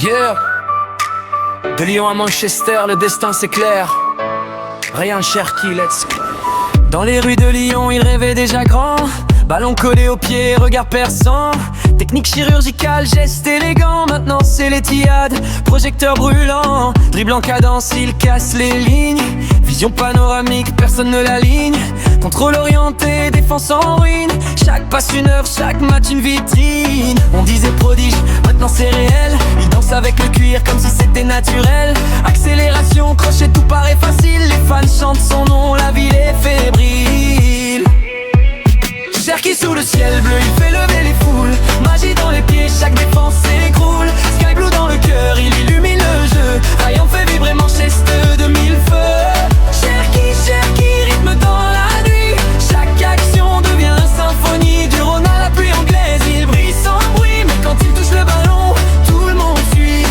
Yeah. De Lyon à Manchester, le destin c'est clair. Ryan Cherki, let's go. Dans les rues de Lyon, il rêvait déjà grand. Ballon collé au pied, regard perçant. Technique chirurgicale, geste élégant. Maintenant c'est l'Etihad, projecteur brûlant. Dribble en cadence, il casse les lignes. Vision panoramique, personne ne l'aligne. Contrôle orienté, défense en ruine. Chaque passe une heure, chaque match une vitrine. On disait prodige, maintenant c'est réel. Il danse avec le cuir comme si c'était naturel. Accélération, crochet, tout paraît facile. Les fans chantent son nom, la ville est fébrile. Cherki sous le ciel bleu, il fait lever les foules. Magie dans les pieds, chaque défense s'écroule. Sky Blue dans le cœur, il illumine le jeu. Ryan fait vibrer Manchester de mille feux. Cherki, rythme dans la nuit. Chaque action devient une symphonie. Du Rhône à la pluie anglaise, il brille sans bruit. Mais quand il touche le ballon, tout le monde suit.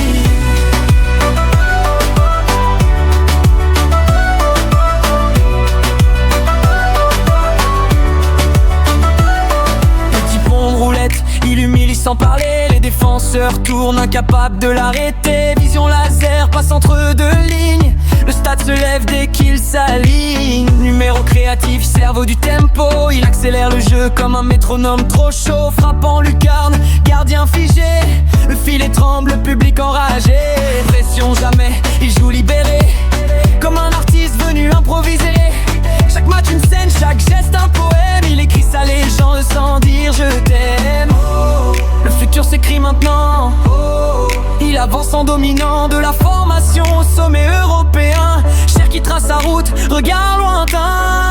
Il humilie sans parler, les défenseurs tournent incapables de l'arrêter. Vision laser passe entre deux lignes. Le stade se lève dès qu'il s'aligne. Numéro créatif, cerveau du tempo. Il accélère le jeu comme un métronome trop chaud. Frappant lucarne, gardien figé. Le filet tremble, le public enragé. Pression jamais, il joue libéré. Comme un artiste venu improviser. Chaque match une scène, chaque geste un poème. Il écrit sa légende sans dire je t'aime. Le futur s'écrit maintenant. Il avance en dominant de la formation au sommet européen. Cherki trace sa route, regard lointain.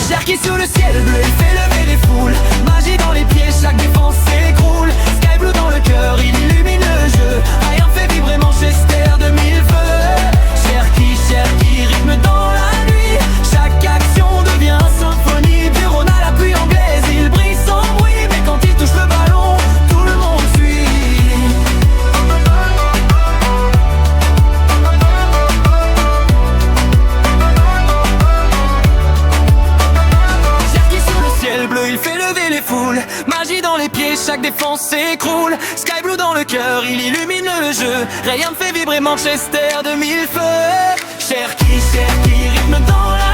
Cherki sous le ciel bleu, il fait lever les foules. Magie dans les pieds, chaque défense s'écroule. Sky Blue dans le cœur, il illumine le jeu. Rien fait vibrer Manchester de mille feux. Cherki, rythme dans la nuit. Chaque action devient symphonie. Du Rhône à la pluie anglaise, il brille sans bruit. Mais quand il touche le ballon, tout le monde suit. Cherki sous le ciel bleu, il fait lever les foules. Magie dans les pieds, chaque défense s'écroule. Sky Blue dans le cœur, il illumine le jeu. Rien ne fait vibrer Manchester de mille feux. Cherki, rythme dans la